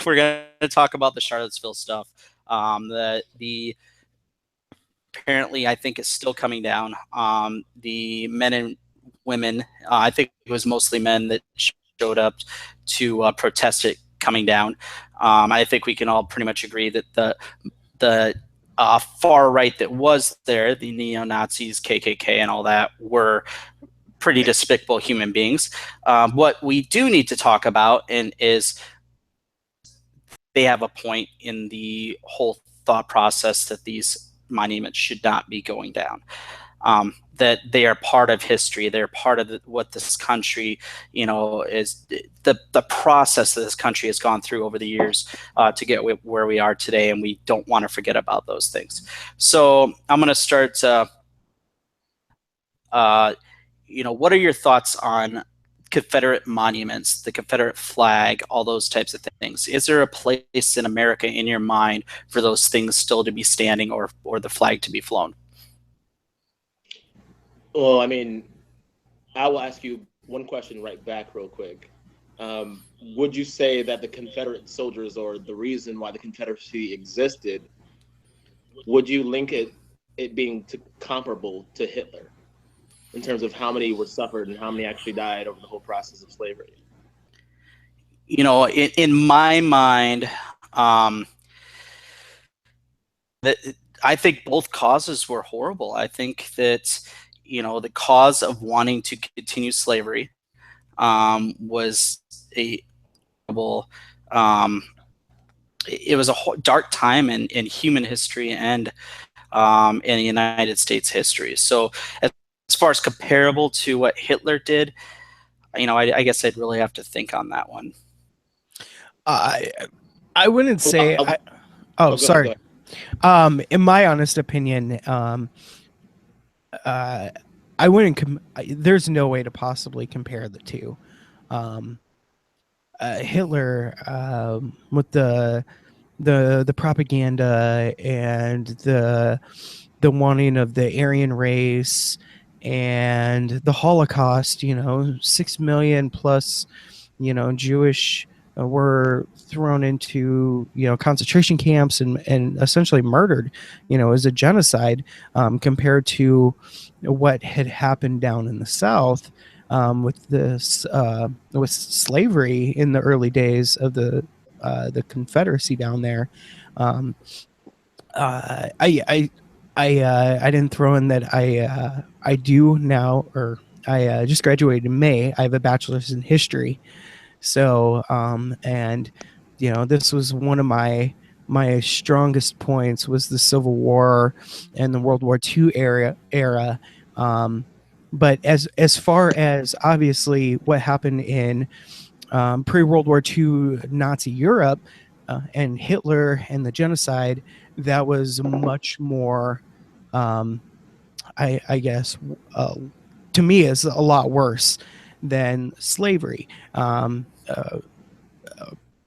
we're going to talk about the Charlottesville stuff. The apparently, I think, is still coming down. The men and women, I think it was mostly men that showed up to protest it coming down. I think we can all pretty much agree that the far right that was there, the neo-Nazis, KKK, and all that, were pretty despicable human beings. What we do need to talk about is they have a point in the whole thought process that these monuments should not be going down. That they are part of history. They're part of what this country, is the process that this country has gone through over the years to get where we are today, and we don't want to forget about those things. So I'm going to start. What are your thoughts on Confederate monuments, the Confederate flag, all those types of things? Is there a place in America in your mind for those things still to be standing or the flag to be flown? Well, I mean, I will ask you one question right back real quick. Would you say that the Confederate soldiers, or the reason why the Confederacy existed, would you link it being comparable to Hitler in terms of how many were suffered and how many actually died over the whole process of slavery? In my mind, that I think both causes were horrible. I think that the cause of wanting to continue slavery was it was a dark time in human history and in the United States history. So as far as comparable to what Hitler did, I guess I'd really have to think on that one. I wouldn't say. Sorry. In my honest opinion, I wouldn't. There's no way to possibly compare the two. Hitler, with the propaganda and the wanting of the Aryan race and the Holocaust, 6 million plus, Jewish were thrown into concentration camps and essentially murdered, as a genocide, compared to what had happened down in the South with this with slavery in the early days of the Confederacy down there. I didn't throw in that I do now, or I just graduated in May. I have a bachelor's in history. So, and this was one of my strongest points, was the Civil War and the World War II era. But as far as obviously what happened in pre-World War II Nazi Europe and Hitler and the genocide, that was much more, I guess, to me, is a lot worse than slavery.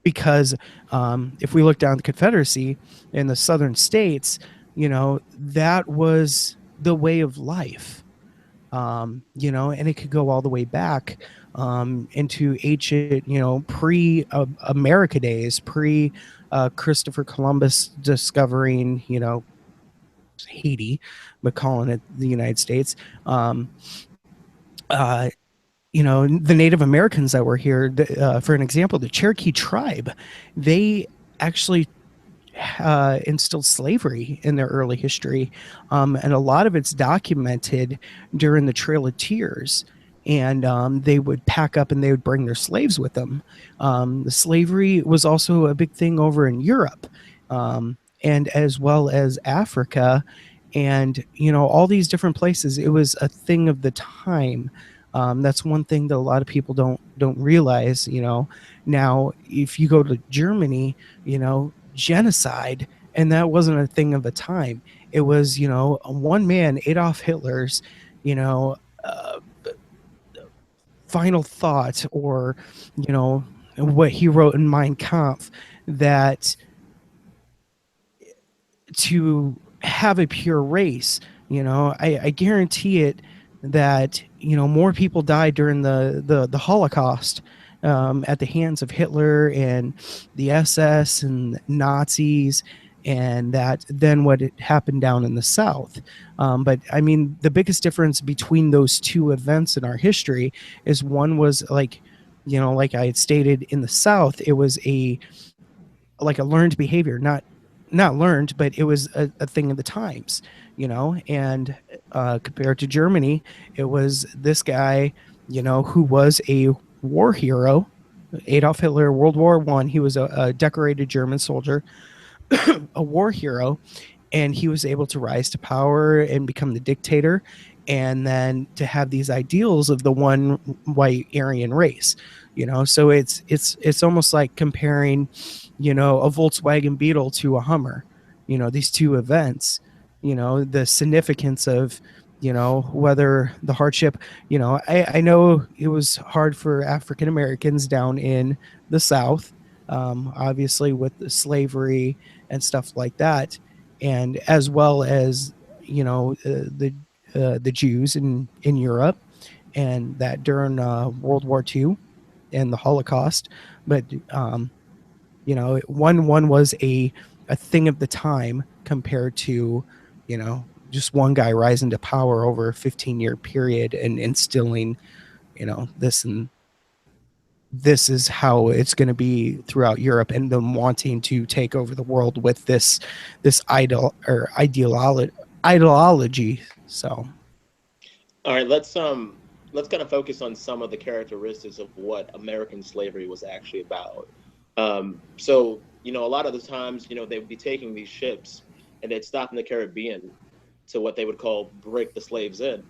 Because if we look down the Confederacy in the southern states, that was the way of life, and it could go all the way back into ancient, pre-America days, Christopher Columbus discovering, Haiti, but calling it the United States. The Native Americans that were here, for an example, the Cherokee tribe, they actually instilled slavery in their early history. And a lot of it's documented during the Trail of Tears. And they would pack up and they would bring their slaves with them. The slavery was also a big thing over in Europe, and as well as Africa, and all these different places. It was a thing of the time. That's one thing that a lot of people don't realize. Now if you go to Germany, genocide, and that wasn't a thing of the time. It was one man, Adolf Hitler's final thought, or what he wrote in Mein Kampf, that to have a pure race, I guarantee it that more people died during the Holocaust at the hands of Hitler and the SS and Nazis, and that then what had happened down in the South. But I mean, the biggest difference between those two events in our history is one was like, like I had stated, in the South, it was a learned behavior, not learned, but it was a thing of the times, and compared to Germany, it was this guy, who was a war hero, Adolf Hitler, World War I. He was a decorated German soldier, a war hero, and he was able to rise to power and become the dictator, and then to have these ideals of the one white Aryan race. So it's almost like comparing, a Volkswagen Beetle to a Hummer. These two events, the significance of, whether the hardship, I know it was hard for African Americans down in the South, obviously with the slavery and stuff like that, and as well as, the Jews in Europe, and that during World War II and the Holocaust. But one was a thing of the time compared to, just one guy rising to power over a 15-year period and instilling, this is how it's going to be throughout Europe, and them wanting to take over the world with this ideology. So All right, let's kind of focus on some of the characteristics of what American slavery was actually about. So a lot of the times, they would be taking these ships and they'd stop in the Caribbean to what they would call break the slaves in.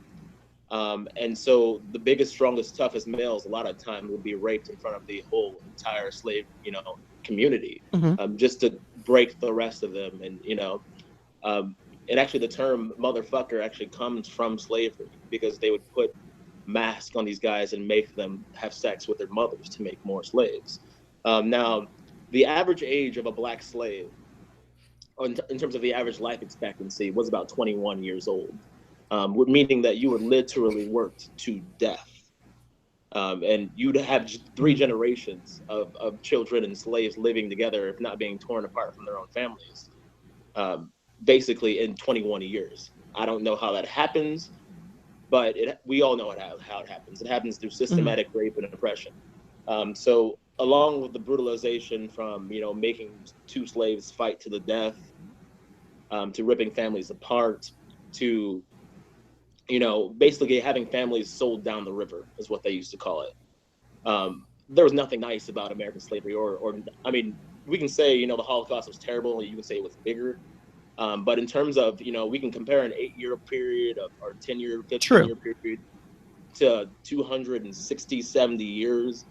And so the biggest, strongest, toughest males a lot of time would be raped in front of the whole entire slave, community, mhm. just to break the rest of them. And and actually the term motherfucker actually comes from slavery, because they would put masks on these guys and make them have sex with their mothers to make more slaves. Now, the average age of a black slave, in terms of the average life expectancy, was about 21 years old, meaning that you were literally worked to death. And you'd have three generations of children and slaves living together, if not being torn apart from their own families, basically in 21 years. I don't know how that happens, but we all know how it happens. It happens through systematic rape and oppression. So along with the brutalization from, making two slaves fight to the death, to ripping families apart, to, basically having families sold down the river is what they used to call it. There was nothing nice about American slavery, or I mean, we can say, the Holocaust was terrible, and you can say it was bigger. But in terms of, we can compare an 8-year period or 10-year, 15-year period to 260, 70 years.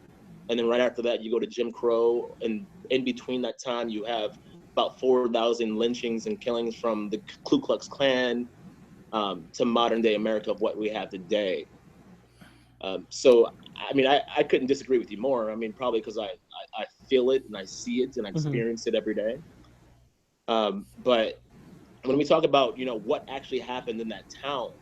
And then right after that, you go to Jim Crow. And in between that time, you have about 4,000 lynchings and killings from the Ku Klux Klan, to modern day America of what we have today. So, I mean, I couldn't disagree with you more. I mean, probably because I feel it and I see it and I experience it every day. But when we talk about, what actually happened in that town,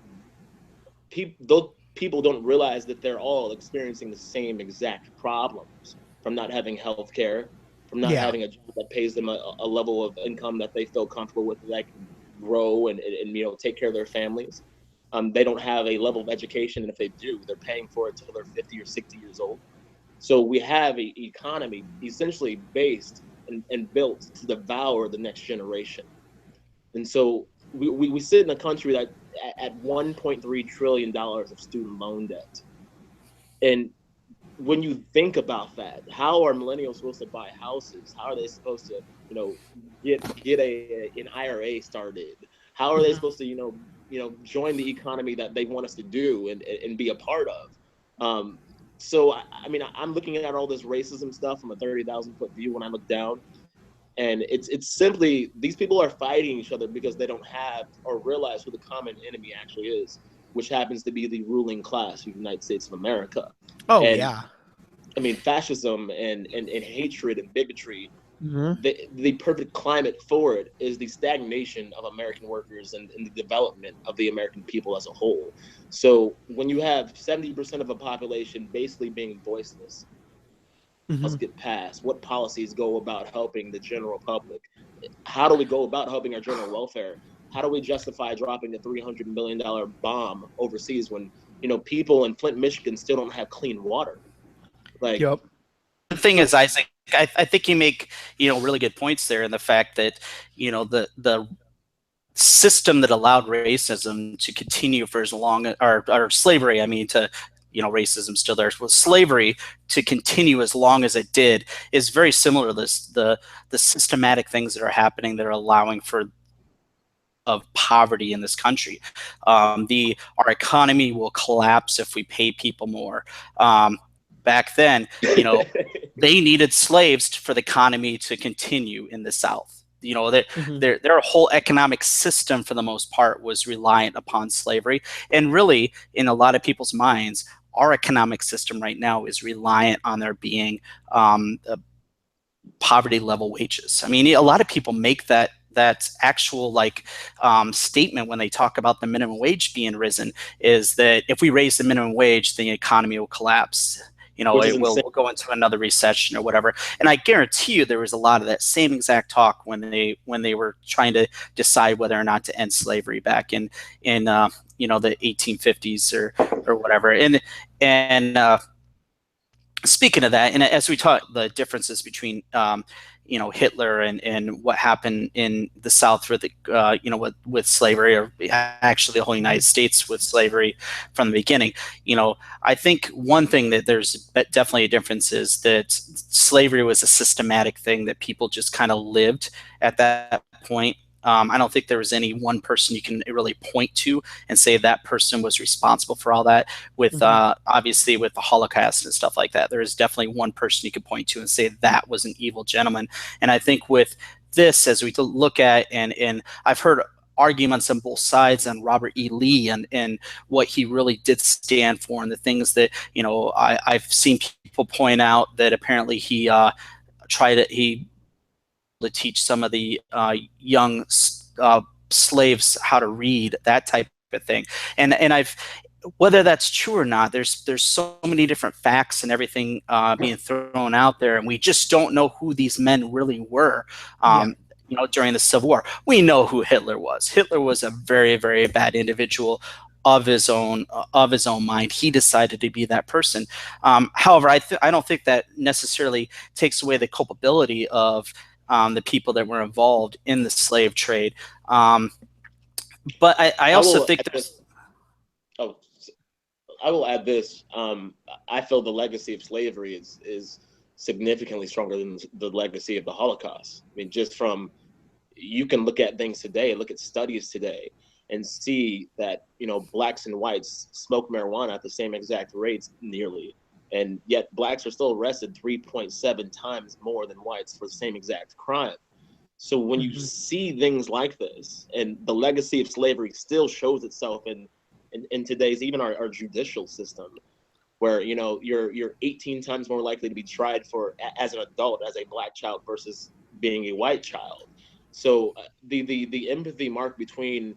those people don't realize that they're all experiencing the same exact problems, from not having health care, from not having a job that pays them a level of income that they feel comfortable with, that they can grow and take care of their families. They don't have a level of education, and if they do, they're paying for it till they're 50 or 60 years old. So we have an economy essentially based and built to devour the next generation. And so we sit in a country that at $1.3 trillion of student loan debt. And when you think about that, how are millennials supposed to buy houses? How are they supposed to, get an IRA started? How are they supposed to, join the economy that they want us to do and be a part of? So I mean, I'm looking at all this racism stuff from a 30,000-foot view when I look down. And it's simply, these people are fighting each other because they don't have or realize who the common enemy actually is, which happens to be the ruling class of the United States of America. Oh, and yeah. I mean, fascism and hatred and bigotry, Mhm. the perfect climate for it is the stagnation of American workers and the development of the American people as a whole. So when you have 70% of a population basically being voiceless, laws get passed? What policies go about helping the general public? How do we go about helping our general welfare? How do we justify dropping a $300 million bomb overseas when people in Flint, Michigan still don't have clean water? Like, Yep. The thing so is, Isaac, I think you make really good points there, in the fact that the system that allowed racism to continue for as long, or slavery, I mean, to racism still there, was slavery to continue as long as it did, is very similar to this, the systematic things that are happening that are allowing for of poverty in this country. Our economy will collapse if we pay people more. Back then, they needed slaves for the economy to continue in the South. Their whole economic system, for the most part, was reliant upon slavery. And really, in a lot of people's minds, our economic system right now is reliant on there being poverty level wages. I mean, a lot of people make that actual statement when they talk about the minimum wage being risen, is that if we raise the minimum wage, the economy will collapse. which is It will insane. we'll go into another recession or whatever. And I guarantee you, there was a lot of that same exact talk when they were trying to decide whether or not to end slavery back in the 1850s or whatever. And speaking of that, and as we talk, the differences between Hitler and what happened in the South with with slavery, or actually the whole United States with slavery from the beginning. I think one thing that there's definitely a difference is that slavery was a systematic thing that people just kind of lived at that point. I don't think there was any one person you can really point to and say that person was responsible for all that. With obviously with the Holocaust and stuff like that, there is definitely one person you could point to and say that was an evil gentleman. And I think with this, as we look at, and I've heard arguments on both sides on Robert E. Lee and what he really did stand for, and the things that I've seen people point out that apparently he to teach some of the young slaves how to read, that type of thing. And I've, whether that's true or not, there's so many different facts and everything being thrown out there, and we just don't know who these men really were. During the Civil War, we know who Hitler was. Hitler was a very, very bad individual of his own mind. He decided to be that person. However, I don't think that necessarily takes away the culpability of the people that were involved in the slave trade. But I also think there's. I will add this. I feel the legacy of slavery is significantly stronger than the legacy of the Holocaust. I mean, just from, you can look at things today, look at studies today, and see that blacks and whites smoke marijuana at the same exact rates nearly. And yet blacks are still arrested 3.7 times more than whites for the same exact crime. So when you see things like this, and the legacy of slavery still shows itself in today's, even our judicial system, where you're 18 times more likely to be tried for as an adult as a black child versus being a white child. So the empathy mark between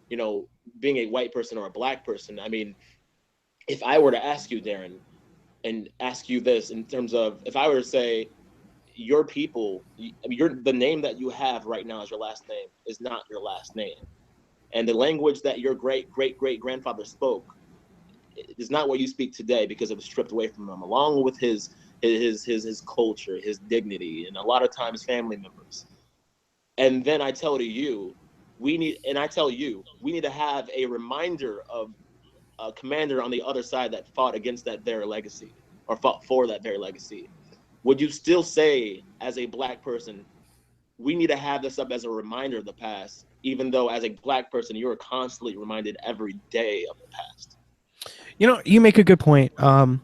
being a white person or a black person, I mean, if I were to ask you, Darren, and ask you this in terms of, if I were to say, your people, the name that you have right now as your last name is not your last name, and the language that your great grandfather spoke is not what you speak today, because it was stripped away from him, along with his culture, his dignity, and a lot of times family members. And then I tell you, we need to have a reminder of a commander on the other side that fought against that very legacy, or fought for that very legacy. Would you still say, as a black person, we need to have this up as a reminder of the past, even though as a black person, you're constantly reminded every day of the past? You make a good point. Like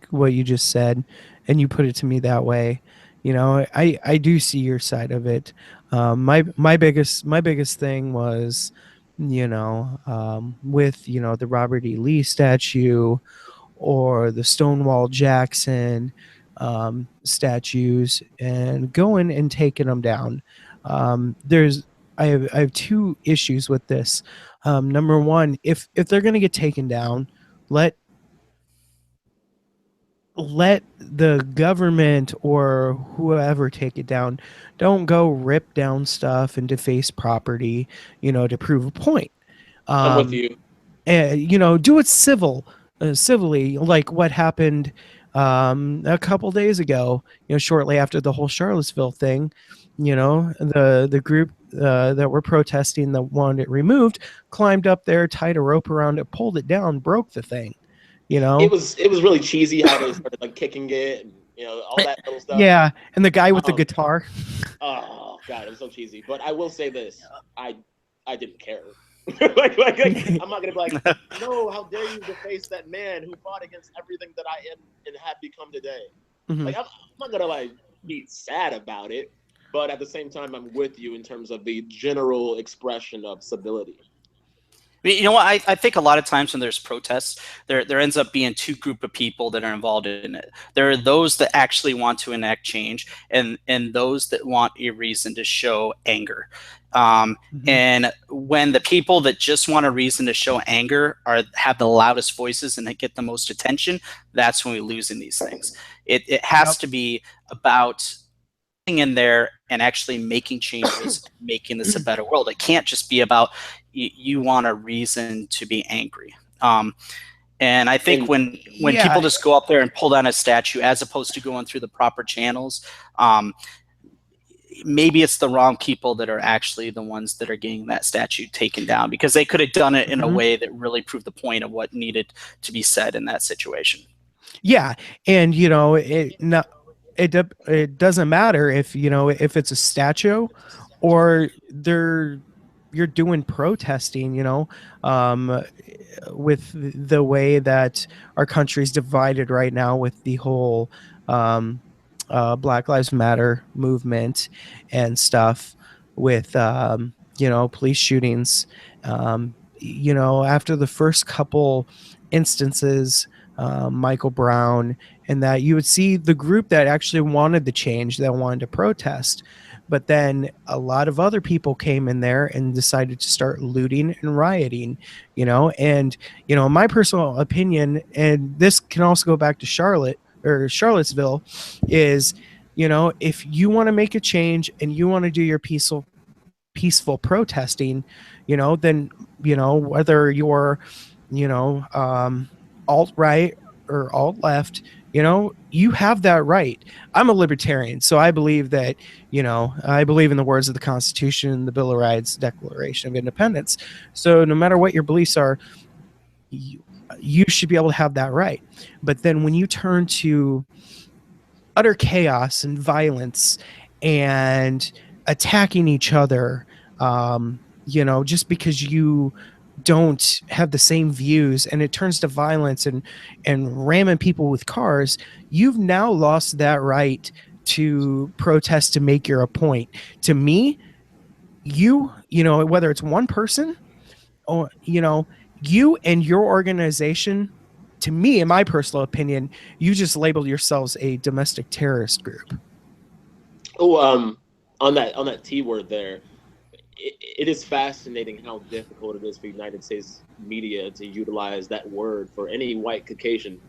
what you just said, and you put it to me that way. I do see your side of it. My biggest thing was, with the Robert E. Lee statue, or the Stonewall Jackson statues, and going and taking them down. I have two issues with this. Number one, if they're going to get taken down, let let the government or whoever take it down. Don't go rip down stuff and deface property, to prove a point. I'm with Um, you. do it civilly, like what happened a couple days ago. Shortly after the whole Charlottesville thing, the group that were protesting that wanted it removed climbed up there, tied a rope around it, pulled it down, broke the thing. It was really cheesy how they started like kicking it and all that little stuff. Yeah, and the guy with the Um, guitar. oh god, it was so cheesy. But I will say this: I didn't care. like, I'm not gonna be like, no, how dare you deface that man who fought against everything that I am and have become today. Mhm. Like I'm not gonna like be sad about it, but at the same time, I'm with you in terms of the general expression of civility. You know what? I think a lot of times when there's protests, there ends up being two group of people that are involved in it. There are those that actually want to enact change, and those that want a reason to show anger. And when the people that just want a reason to show anger have the loudest voices and they get the most attention, that's when we lose in these things. It has Yep. to be about in there and actually making changes, making this a better world. It can't just be about you want a reason to be angry. And I think And when Yeah. people just go up there and pull down a statue as opposed to going through the proper channels, maybe it's the wrong people that are actually the ones that are getting that statue taken down, because they could have done it in a Mhm. way that really proved the point of what needed to be said in that situation. Yeah, and it doesn't matter if it's a statue or you're doing protesting, with the way that our country's divided right now with the whole Black Lives Matter movement and stuff, with police shootings. After the first couple instances, Michael Brown, and that you would see the group that actually wanted the change, that wanted to protest. But then a lot of other people came in there and decided to start looting and rioting, and my personal opinion, and this can also go back to Charlottesville, is if you want to make a change and you want to do your peaceful protesting, then whether you're alt right or alt left, you have that right. I'm a libertarian, so I believe that, I believe in the words of the Constitution, the Bill of Rights, Declaration of Independence. So no matter what your beliefs are, you should be able to have that right. But then when you turn to utter chaos and violence and attacking each other, just because you don't have the same views, and it turns to violence and ramming people with cars, you've now lost that right to protest, to make your point. To me, whether it's one person or you and your organization, to me, in my personal opinion, you just labeled yourselves a domestic terrorist group. oh, on that T word there, it is fascinating how difficult it is for United States media to utilize that word for any white Caucasian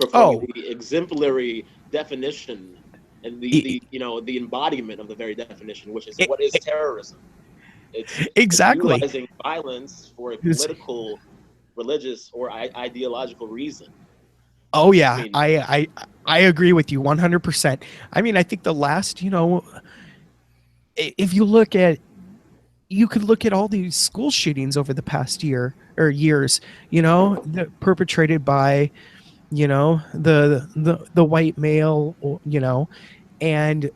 performing Oh, the exemplary definition and the embodiment of the very definition, which is what is terrorism. It's exactly. utilizing violence for a It's- political, religious, or ideological reason. oh I yeah, mean, I agree with you 100%. I mean, I think the last, if you could look at all these school shootings over the past year or years, that perpetrated by, the white male, and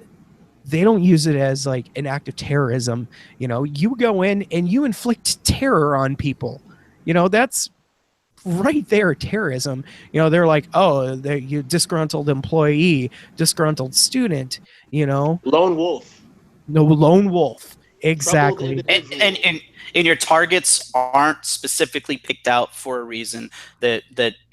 they don't use it as like an act of terrorism. You go in and you inflict terror on people. That's right there, terrorism. They're like, oh, you disgruntled employee, disgruntled student, lone wolf, no, lone wolf. troubled Exactly. individual. And your targets aren't specifically picked out for a reason that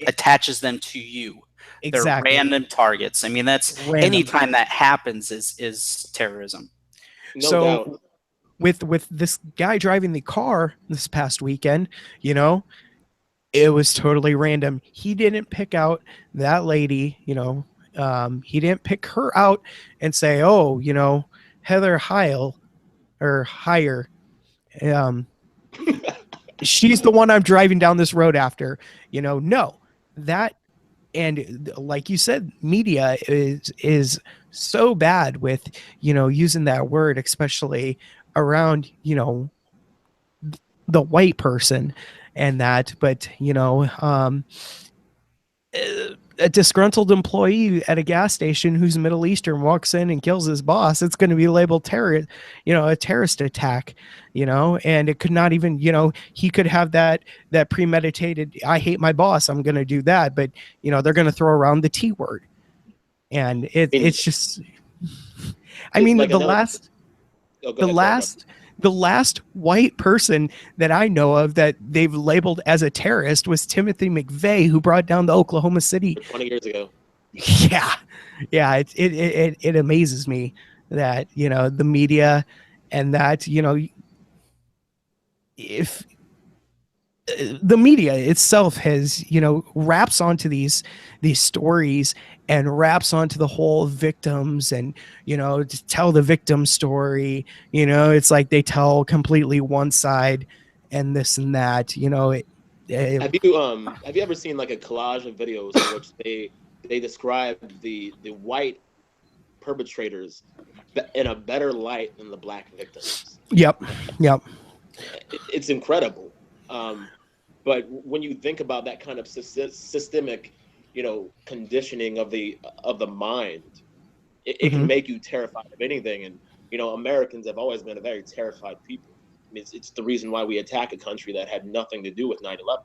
attaches them to you. They're Exactly. random targets. I mean, that's Random. anytime that happens is terrorism. No doubt. So with this guy driving the car this past weekend, you know, It was totally random. He didn't pick out that lady, he didn't pick her out and say, oh, Heather Heil or Higher. Um, she's the one I'm driving down this road after. No, that, and like you said, media is so bad with using that word, especially around the white person and that. But a disgruntled employee at a gas station who's Middle Eastern walks in and kills his boss, it's going to be labeled terror, a terrorist attack, and it could not even, he could have that premeditated, I hate my boss, I'm going to do that. But, they're going to throw around the T word. And it's just, I mean, like the another. last, Oh, go the ahead. Sorry, bro. last white person that I know of that they've labeled as a terrorist was Timothy McVeigh, who brought down the Oklahoma City. 20 years ago. Yeah. It amazes me that the media and that if the media itself has wraps onto these stories and wraps onto the whole victims, and to tell the victim story, it's like they tell completely one side and this and that, Have you ever seen like a collage of videos in which they describe the white perpetrators in a better light than the black victims? yep. It's incredible. But when you think about that kind of systemic, conditioning of the mind, it can Hmm. make you terrified of anything. And Americans have always been a very terrified people. I mean, it's the reason why we attack a country that had nothing to do with 9/11.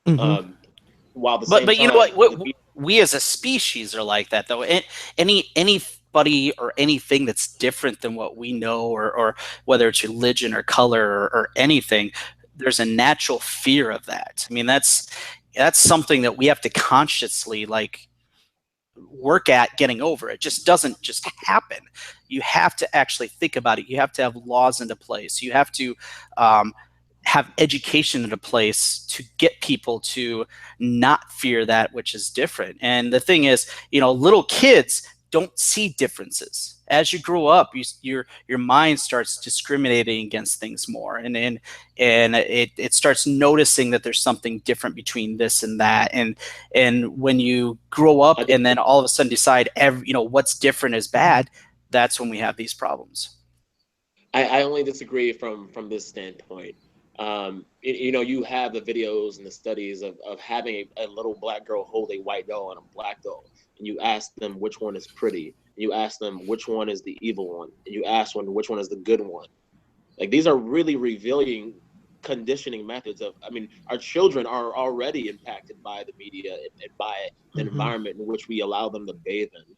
Hmm. While at the But same you know time, what? We as a species are like that, though. Anybody or anything that's different than what we know, or whether it's religion or color, or anything, there's a natural fear of that. I mean, that's something that we have to consciously work at getting over. It just doesn't just happen. You have to actually think about it. You have to have laws into place. You have to have education into place to get people to not fear that which is different. And the thing is, little kids don't see differences. As you grow up, your mind starts discriminating against things more, and it starts noticing that there's something different between this and that. And when you grow up and then all of a sudden decide what's different is bad, that's when we have these problems. I only disagree from this standpoint. You have the videos and the studies of having a little black girl hold a white doll and a black doll, and you ask them which one is pretty, and you ask them which one is the evil one, and you ask one which one is the good one. Like, these are really revealing conditioning methods of, I mean, our children are already impacted by the media and by the Hmm. environment in which we allow them to bathe in.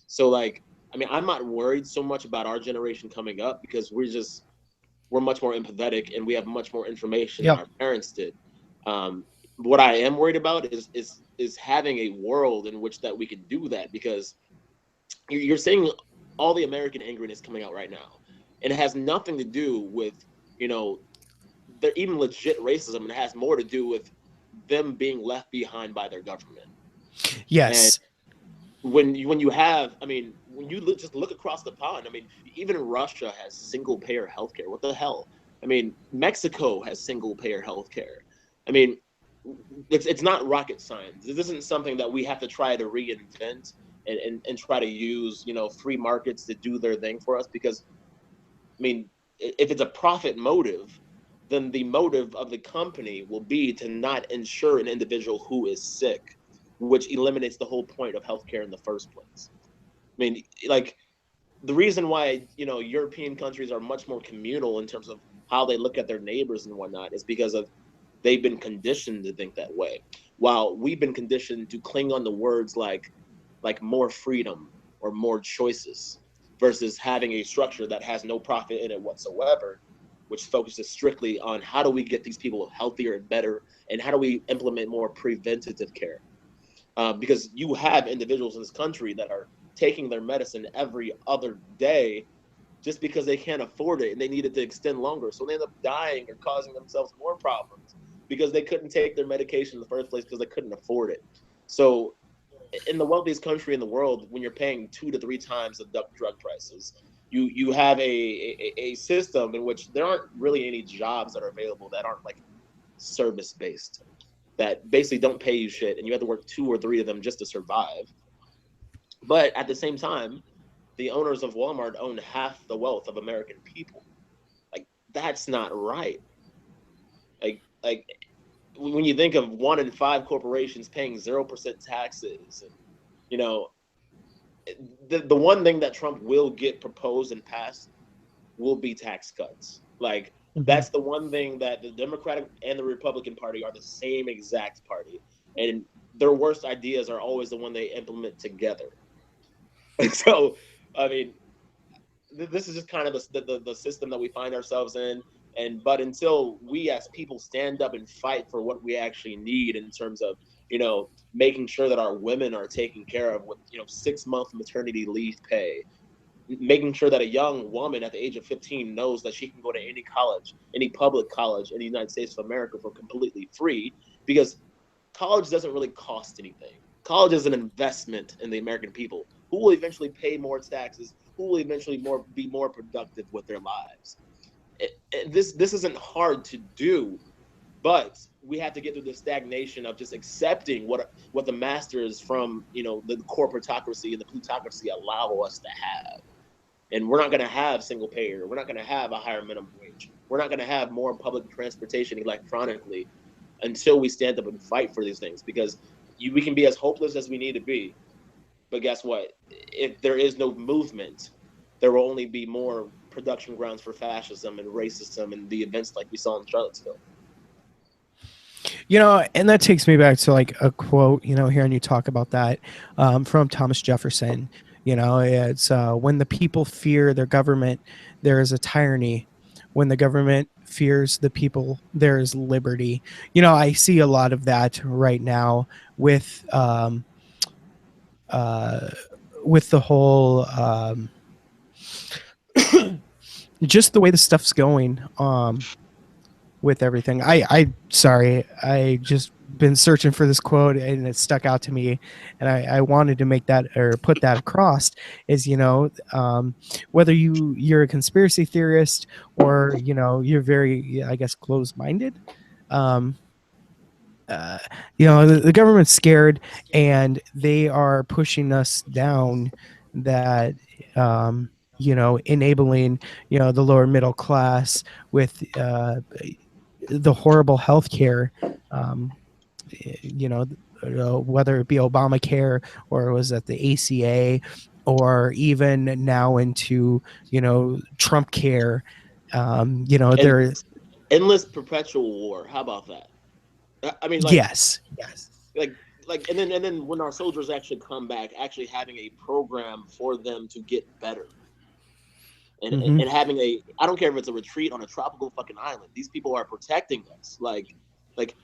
So, like, I mean, I'm not worried so much about our generation coming up because we're much more empathetic and we have much more information than Yep. our parents did. What I am worried about is having a world in which that we can do that, because you're seeing all the American angriness coming out right now, and it has nothing to do with they're even legit racism, and it has more to do with them being left behind by their government. And Yes. when you have, I mean, when you just look across the pond, I mean, even Russia has single payer healthcare. What the hell? I mean, Mexico has single payer healthcare. I mean, it's not rocket science. This isn't something that we have to try to reinvent and try to use free markets to do their thing for us. Because, I mean, if it's a profit motive, then the motive of the company will be to not insure an individual who is sick, which eliminates the whole point of healthcare in the first place. I mean, like, the reason why European countries are much more communal in terms of how they look at their neighbors and whatnot is because of they've been conditioned to think that way, while we've been conditioned to cling on to words like more freedom or more choices, versus having a structure that has no profit in it whatsoever, which focuses strictly on how do we get these people healthier and better, and how do we implement more preventative care. Because you have individuals in this country that are taking their medicine every other day just because they can't afford it and they need it to extend longer. So they end up dying or causing themselves more problems because they couldn't take their medication in the first place because they couldn't afford it. So in the wealthiest country in the world, when you're paying 2 to 3 times the drug prices, you have a system in which there aren't really any jobs that are available that aren't like service based, that basically don't pay you shit, and you have to work 2 or 3 of them just to survive. But at the same time, the owners of Walmart own half the wealth of American people. Like, that's not right. Like when you think of 1 in 5 corporations paying 0% taxes, and you know, the one thing that Trump will get proposed and passed will be tax cuts. Like, that's the one thing that the Democratic and the Republican Party are the same exact party, and their worst ideas are always the one they implement together. So, I mean, this is just kind of the system that we find ourselves in. But until we as people stand up and fight for what we actually need in terms of, making sure that our women are taken care of with, 6-month maternity leave pay, making sure that a young woman at the age of 15 knows that she can go to any college, any public college in the United States of America for completely free, because college doesn't really cost anything. College is an investment in the American people, who will eventually pay more taxes, who will eventually be more productive with their lives. This isn't hard to do, but we have to get through the stagnation of just accepting what the masters from the corporatocracy and the plutocracy allow us to have. And we're not going to have single payer. We're not going to have a higher minimum wage. We're not going to have more public transportation electronically until we stand up and fight for these things, because we can be as hopeless as we need to be. But guess what? If there is no movement, there will only be more production grounds for fascism and racism and the events like we saw in Charlottesville. And that takes me back to like a quote, hearing you talk about that from Thomas Jefferson. It's when the people fear their government, there is a tyranny. When the government fears the people, there is liberty. I see a lot of that right now with the whole just the way the stuff's going with everything. Sorry, I just been searching for this quote and it stuck out to me, and I wanted to make that or put that across. Is whether you're a conspiracy theorist or you're very, I guess, closed-minded. The government's scared and they are pushing us down that enabling the lower middle class with the horrible health care, whether it be Obamacare or was it the ACA, or even now into Trump care. There endless perpetual war. How about that? I mean, yes. And then when our soldiers actually come back, actually having a program for them to get better. And having I don't care if it's a retreat on a tropical fucking island. These people are protecting us. Like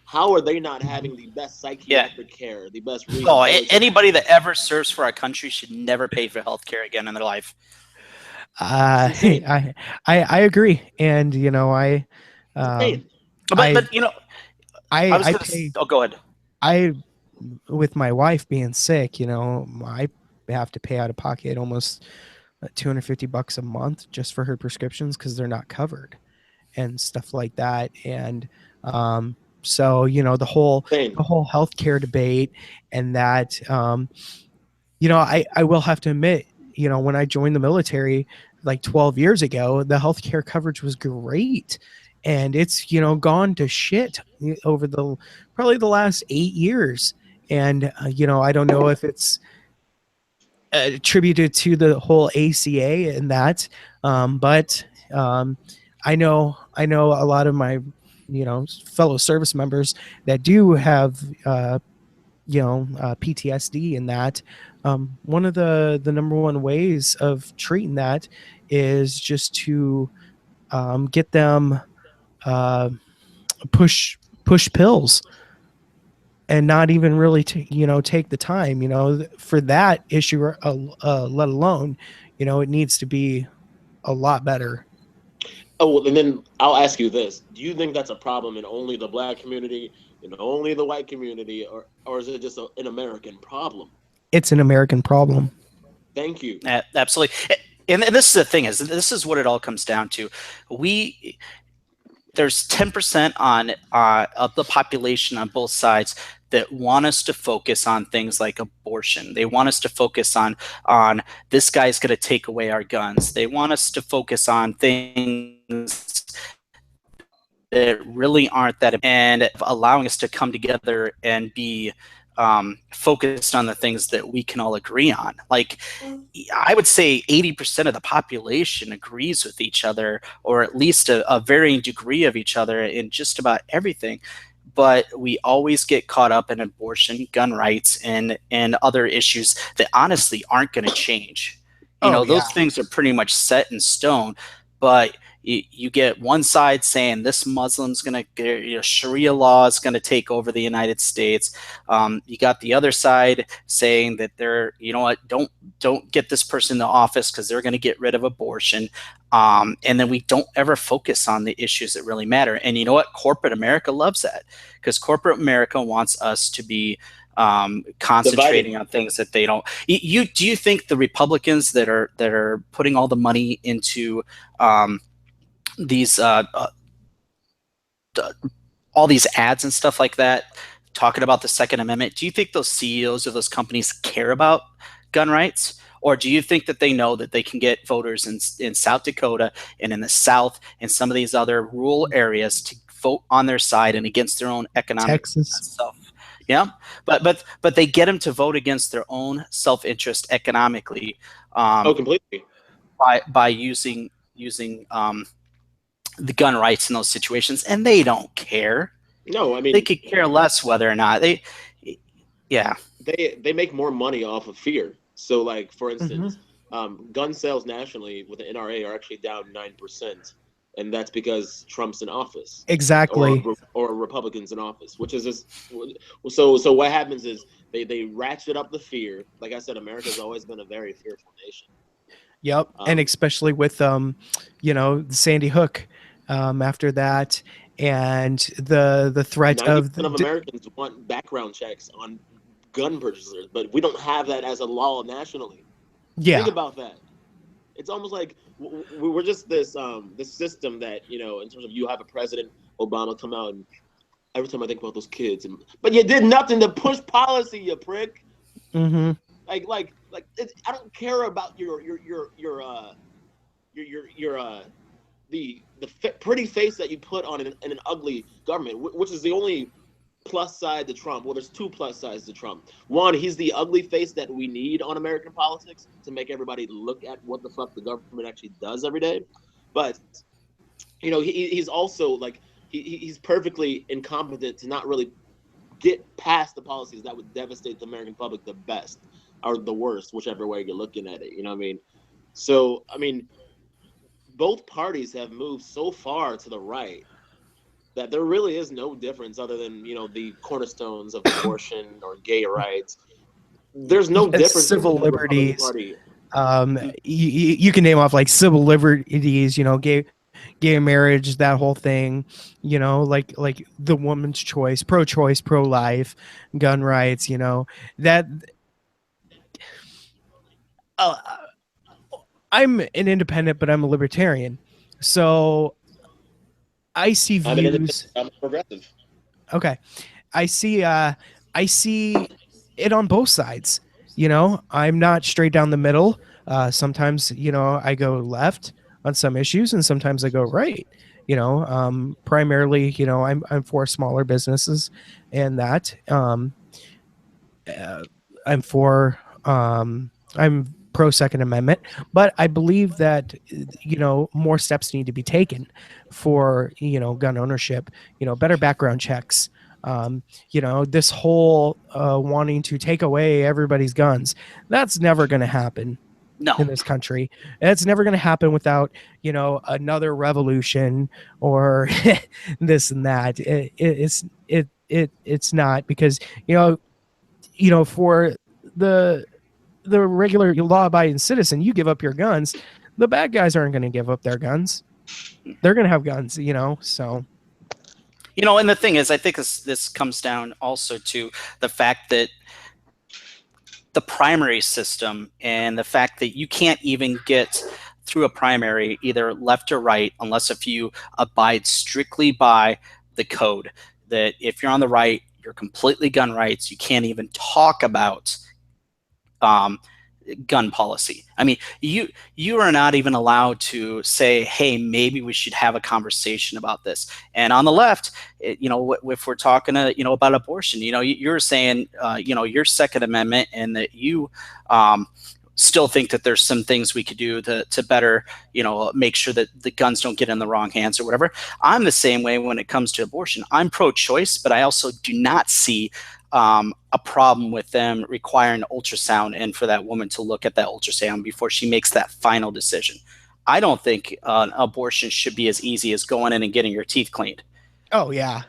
how are they not having the best psychiatric care, the best anybody that ever serves for our country should never pay for health care again in their life. I agree. And go ahead. With my wife being sick, I have to pay out of pocket almost $250 a month just for her prescriptions because they're not covered and stuff like that. And so the whole healthcare debate, and that I will have to admit, when I joined the military like 12 years ago, the healthcare coverage was great. And it's, gone to shit over probably the last 8 years. And, I don't know if it's attributed to the whole ACA and that. But I know a lot of my, fellow service members that do have, PTSD and that. One of the number one ways of treating that is just to get them push pills and not even really take the time for that issue, let alone it needs to be a lot better. Oh, well, and then I'll ask you this: do you think that's a problem in only the black community, in only the white community, or is it just an American problem? It's an American problem. Thank you. Absolutely. And this is the thing, is this is what it all comes down to. There's 10% on of the population on both sides that want us to focus on things like abortion. They want us to focus on this guy's going to take away our guns. They want us to focus on things that really aren't that, and allowing us to come together and be focused on the things that we can all agree on. Like, I would say 80% of the population agrees with each other, or at least a varying degree of each other in just about everything. But we always get caught up in abortion, gun rights, and other issues that honestly aren't going to change. Those things are pretty much set in stone. But you get one side saying this Muslim's going to, Sharia law is going to take over the United States. You got the other side saying that they're, don't get this person in the office because they're going to get rid of abortion. And then we don't ever focus on the issues that really matter. And you know what? Corporate America loves that, because corporate America wants us to be concentrating on things that they don't. Do you think the Republicans that are putting all the money into these all these ads and stuff like that, talking about the Second Amendment, do you think those CEOs of those companies care about gun rights? Or do you think that they know that they can get voters in South Dakota and in the South and some of these other rural areas to vote on their side and against their own economic stuff? Yeah, but they get them to vote against their own self-interest economically. Completely. By using the gun rights in those situations, and they don't care. No, I mean, they could care less whether or not they make more money off of fear. So, like, for instance, gun sales nationally with the NRA are actually down 9%, and that's because Trump's in office. Exactly. Or Republicans in office, which is just so what happens is they ratchet up the fear. Like I said, America's always been a very fearful nation. Yep. And especially with Sandy Hook after that, and the threat 90% of Americans want background checks on gun purchasers, but we don't have that as a law nationally. Yeah. Think about that. It's almost like we're just this system that, in terms of, you have a president, Obama, come out, and every time I think about those kids, but you did nothing to push policy, you prick. Mm-hmm. Like I don't care about the pretty face that you put on in an ugly government, which is the only plus side to Trump. Well, there's two plus sides to Trump. One, he's the ugly face that we need on American politics to make everybody look at what the fuck the government actually does every day. But he's also like he's perfectly incompetent to not really get past the policies that would devastate the American public the best or the worst, whichever way you're looking at it. You know what I mean? So, I mean, both parties have moved so far to the right that there really is no difference other than, the cornerstones of abortion or gay rights. There's no difference. Civil liberties. You can name off like civil liberties, gay marriage, that whole thing, like the woman's choice, pro-choice, pro-life, gun rights, that. I'm an independent, but I'm a libertarian, so I see views. I'm progressive. Okay, I see it on both sides. I'm not straight down the middle. Sometimes, I go left on some issues, and sometimes I go right. Primarily, I'm for smaller businesses, and that I'm for I'm pro Second Amendment, but I believe that more steps need to be taken for gun ownership. Better background checks. This whole wanting to take away everybody's guns, that's never going to happen. No. In this country, it's never going to happen without another revolution or this and that. It's not, because for the regular law-abiding citizen, you give up your guns, the bad guys aren't going to give up their guns. they're gonna have guns, so. And the thing is, I think this comes down also to the fact that the primary system and the fact that you can't even get through a primary either left or right unless if you abide strictly by the code. That if you're on the right, you're completely gun rights. You can't even talk about um, gun policy. I mean, you are not even allowed to say, hey, maybe we should have a conversation about this. And on the left, if we're talking about abortion, you're saying your Second Amendment, and that you still think that there's some things we could do to better make sure that the guns don't get in the wrong hands or whatever. I'm the same way when it comes to abortion. I'm pro-choice, but I also do not see a problem with them requiring ultrasound and for that woman to look at that ultrasound before she makes that final decision. I don't think abortion should be as easy as going in and getting your teeth cleaned. Oh yeah.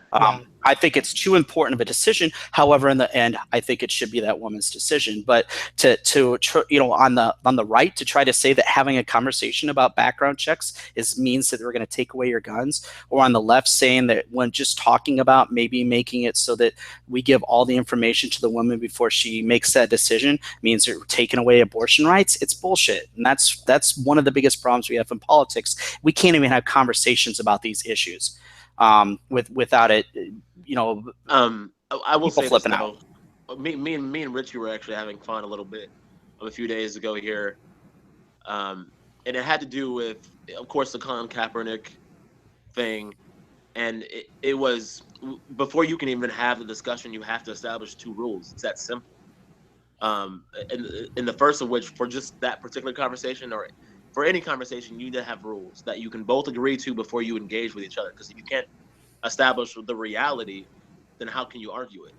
I think it's too important of a decision. However, in the end, I think it should be that woman's decision. But on the right, to try to say that having a conversation about background checks means that we're going to take away your guns, or on the left saying that when just talking about maybe making it so that we give all the information to the woman before she makes that decision means that we're taking away abortion rights, it's bullshit. And that's one of the biggest problems we have in politics. We can't even have conversations about these issues. Without it, I will say flipping this, though. Me and Richie were actually having fun a little bit a few days ago here, and it had to do with, of course, the Colin Kaepernick thing, and it was, before you can even have the discussion, you have to establish two rules. It's that simple. And the first of which, for just that particular conversation, or for any conversation, you need to have rules that you can both agree to before you engage with each other. Because if you can't establish the reality, then how can you argue it?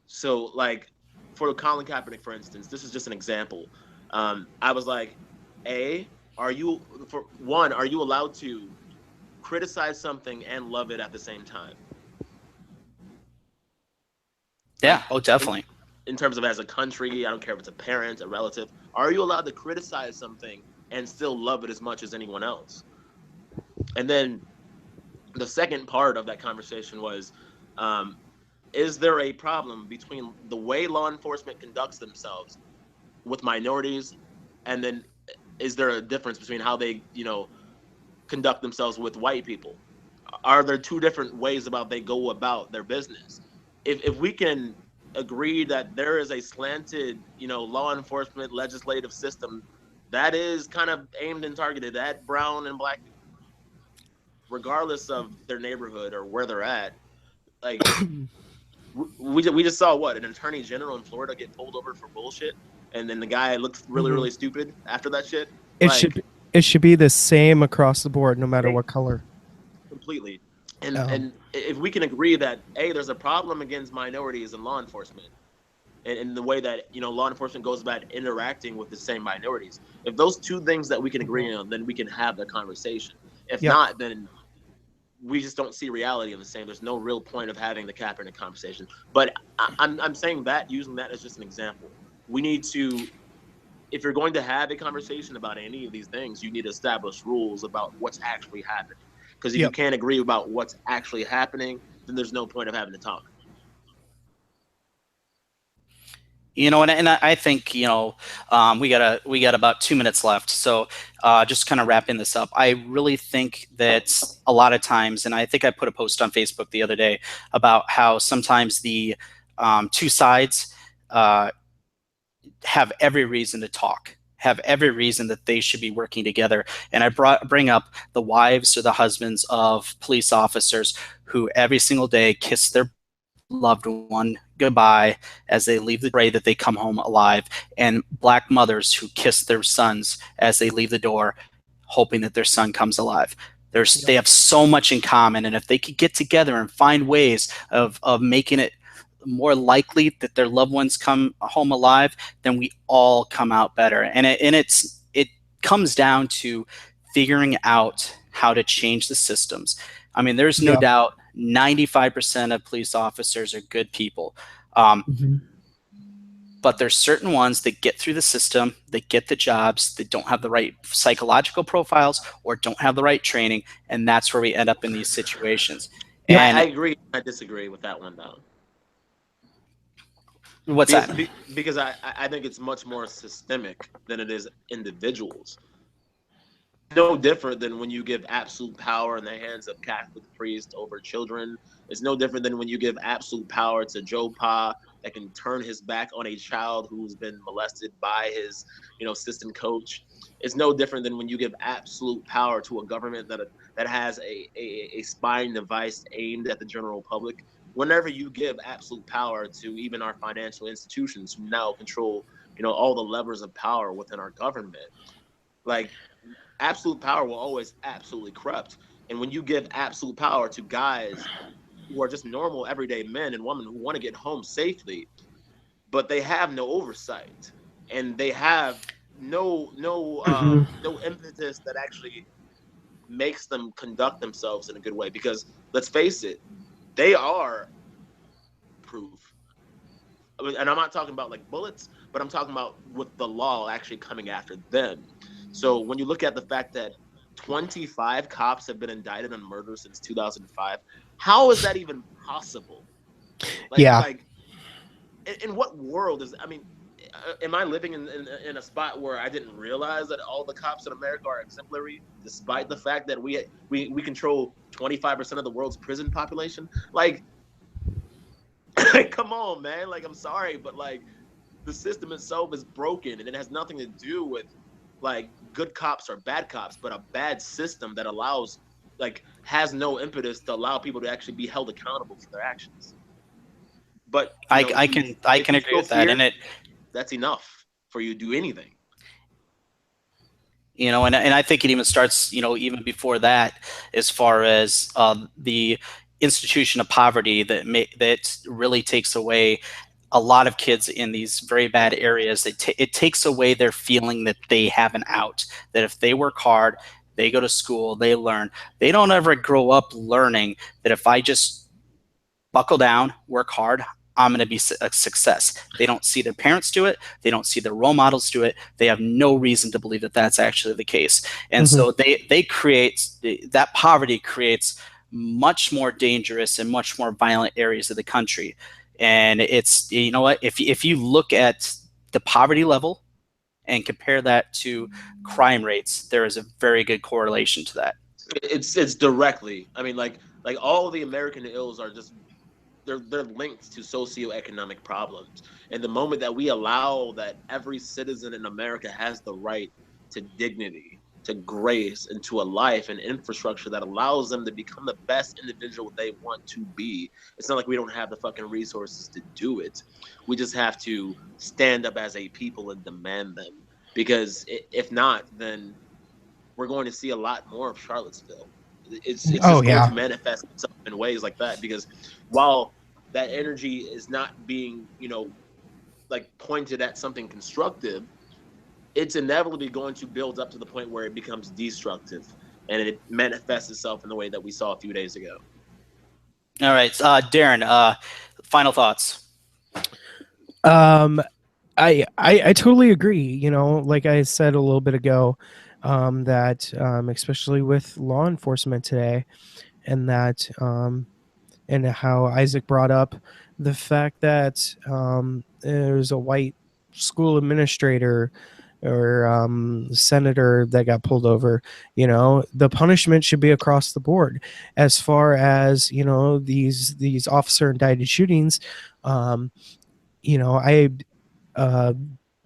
So, like, for Colin Kaepernick, for instance, this is just an example. I was like, are you allowed to criticize something and love it at the same time? Yeah. Oh, definitely. In terms of as a country, I don't care if it's a parent, a relative, are you allowed to criticize something and still love it as much as anyone else? And then the second part of that conversation was, is there a problem between the way law enforcement conducts themselves with minorities, and then is there a difference between how they, conduct themselves with white people? Are there two different ways about they go about their business? If we can agree that there is a slanted, law enforcement legislative system that is kind of aimed and targeted at brown and black people, regardless of their neighborhood or where they're at. Like, we just saw an attorney general in Florida get pulled over for bullshit, and then the guy looked really, really stupid after that shit. It should be the same across the board, no matter what color. Completely. And if we can agree that, there's a problem against minorities in law enforcement, and the way that law enforcement goes about interacting with the same minorities, if those two things that we can agree on, then we can have the conversation. If not, then we just don't see reality in the same. There's no real point of having the Kaepernick conversation. But I'm saying that, using that as just an example. We need to, if you're going to have a conversation about any of these things, you need to establish rules about what's actually happening. Because if you can't agree about what's actually happening, then there's no point of having to talk. And I think we got about 2 minutes left, so just kind of wrapping this up. I really think that a lot of times, and I think I put a post on Facebook the other day about how sometimes the two sides have every reason to talk, have every reason that they should be working together. And I bring up the wives or the husbands of police officers who every single day kiss their loved one goodbye as they leave, pray that they come home alive, and black mothers who kiss their sons as they leave the door, hoping that their son comes alive. They have so much in common, and if they could get together and find ways of making it more likely that their loved ones come home alive, then we all come out better. And it comes down to figuring out how to change the systems. I mean, there's no doubt 95% of police officers are good people. but there's certain ones that get through the system, that get the jobs, that don't have the right psychological profiles or don't have the right training, and that's where we end up in these situations. Yep. And I agree. I disagree with that one though. what's Because, that? because I think it's much more systemic than it is individuals. No different than when you give absolute power in the hands of Catholic priests over children. It's no different than when you give absolute power to Joe Pa that can turn his back on a child who's been molested by his, assistant coach. It's no different than when you give absolute power to a government that has a spying device aimed at the general public. Whenever you give absolute power to even our financial institutions who now control, all the levers of power within our government, like absolute power will always absolutely corrupt. And when you give absolute power to guys who are just normal everyday men and women who want to get home safely, but they have no oversight and they have no impetus that actually makes them conduct themselves in a good way. Because let's face it, they are proof. And I'm not talking about like bullets, but I'm talking about with the law actually coming after them. So when you look at the fact that 25 cops have been indicted on murder since 2005, how is that even possible? Yeah. In what world is? I mean, am I living in a spot where I didn't realize that all the cops in America are exemplary, despite the fact that we control 25% of the world's prison population? Like, come on, man. Like, I'm sorry, but like, the system itself is broken, and it has nothing to do with like good cops or bad cops, but a bad system that has no impetus to allow people to actually be held accountable for their actions. But I can if you agree show with that, fear, and it that's enough for you to do anything. and I think it even starts even before that, as far as the institution of poverty that really takes away a lot of kids in these very bad areas. It takes away their feeling that they have an out, that if they work hard, they go to school, they learn, they don't ever grow up learning that if I just buckle down, work hard, I'm going to be a success. They don't see their parents do it. They don't see their role models do it. They have no reason to believe that that's actually the case. And so they create that poverty creates much more dangerous and much more violent areas of the country. And it's, you know what, if you look at the poverty level and compare that to crime rates, there is a very good correlation to that. It's directly. I mean, like all of the American ills are just they're linked to socioeconomic problems. And the moment that we allow that every citizen in America has the right to dignity, to grace, and to a life and infrastructure that allows them to become the best individual they want to be. It's not like we don't have the fucking resources to do it. We just have to stand up as a people and demand them. Because if not, then we're going to see a lot more of Charlottesville. It's Oh just going yeah. to manifest itself in ways like that, because while that energy is not being, like pointed at something constructive, it's inevitably going to build up to the point where it becomes destructive, and it manifests itself in the way that we saw a few days ago. All right, Darren, final thoughts. I totally agree. Like I said a little bit ago, that especially with law enforcement today, and that and how Isaac brought up the fact that there's a white school administrator or senator that got pulled over. The punishment should be across the board. As far as these officer indicted shootings, I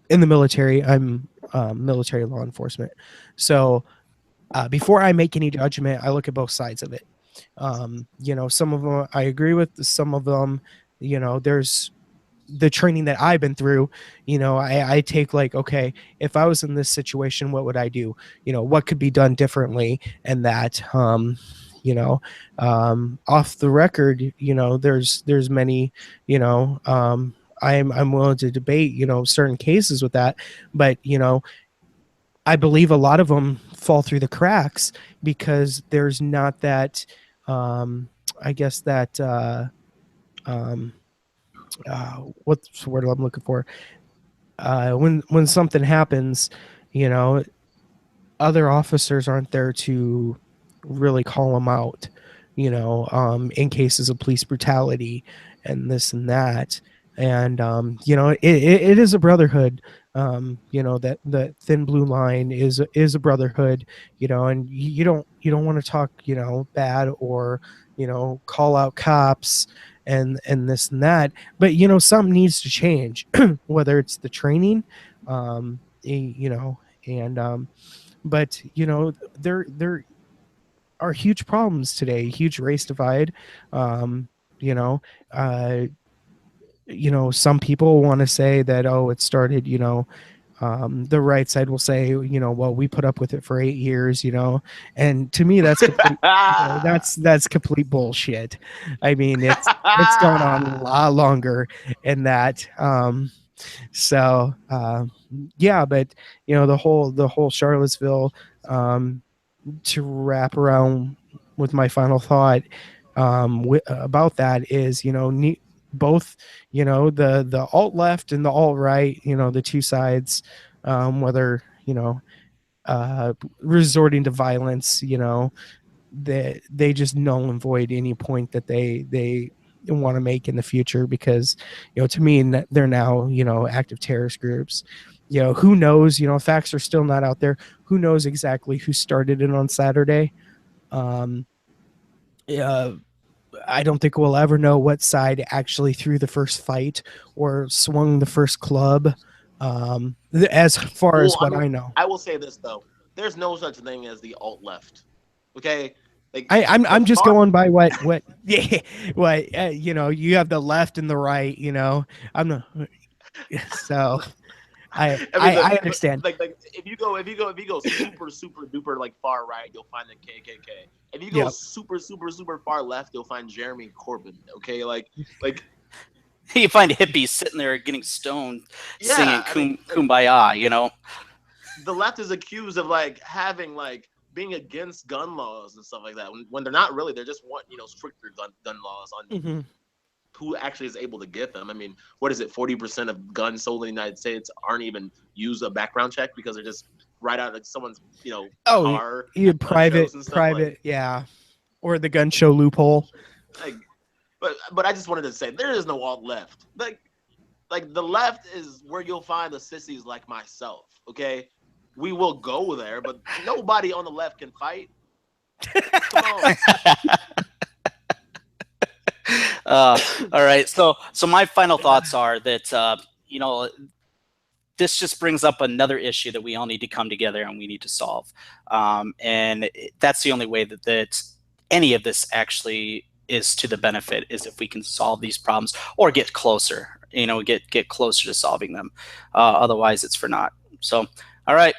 in the military, I'm military law enforcement, so before I make any judgment, I look at both sides of it. Some of them I agree with, some of them, there's the training that I've been through. I take like, okay, if I was in this situation, what would I do? What could be done differently? And that, off the record, there's many, I'm willing to debate, certain cases with that, but I believe a lot of them fall through the cracks because there's not that, I guess that, um, what's the word I'm looking for? when something happens, you know, other officers aren't there to really call them out, you know, in cases of police brutality and this and that. And you know, it is a brotherhood. You know, that the thin blue line is a brotherhood. You know, and you don't want to talk, you know, bad or, you know, call out cops and this and that. But you know, something needs to change, whether it's the training, you know, and but you know, there are huge problems today, huge race divide. um you know, uh you know, some people want to say that, oh, it started, you know, the right side will say, you know, well, we put up with it for 8 years, you know, and to me, that's complete, you know, that's complete bullshit. I mean, it's gone on a lot longer in that. So yeah, but you know, the whole Charlottesville, um, to wrap around with my final thought, about that is, you know, both, you know, the alt left and the alt right, you know, the two sides, whether, you know, resorting to violence, you know, they just null and void any point that they want to make in the future, because, you know, to me, they're now, you know, active terrorist groups. You know, who knows, you know, facts are still not out there. Who knows exactly who started it on Saturday? um uh, I don't think we'll ever know what side actually threw the first fight or swung the first club, as far as Well, I what mean, I know. I will say this though: there's no such thing as the alt left. Okay, like the I'm just far. going by what yeah, what you know, you have the left and the right, you know. I'm not, so I mean, I understand. like if you go super duper like far right, you'll find the KKK. If you go Yep. super far left, you'll find Jeremy Corbyn. Okay, like You find hippies sitting there getting stoned, singing yeah, I mean, like "Kumbaya," you know. the left is accused of like having like being against gun laws and stuff like that when they're not really. They're just want, you know, stricter gun laws on Hmm. who actually is able to get them. I mean, what is it? 40% of guns sold in the United States aren't even use a background check because they're just right out of someone's, you know, Oh, car you at gun shows and stuff. private, yeah, or the gun show loophole. Like, but I just wanted to say there is no alt left. Like the left is where you'll find the sissies like myself. Okay, we will go there, but nobody on the left can fight. Come on. All right. So my final thoughts are that you know, this just brings up another issue that we all need to come together and we need to solve. And that's the only way that any of this actually is to the benefit, is if we can solve these problems or get closer. You know, get closer to solving them. Otherwise, it's for naught. So, all right.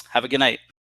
Have a good night.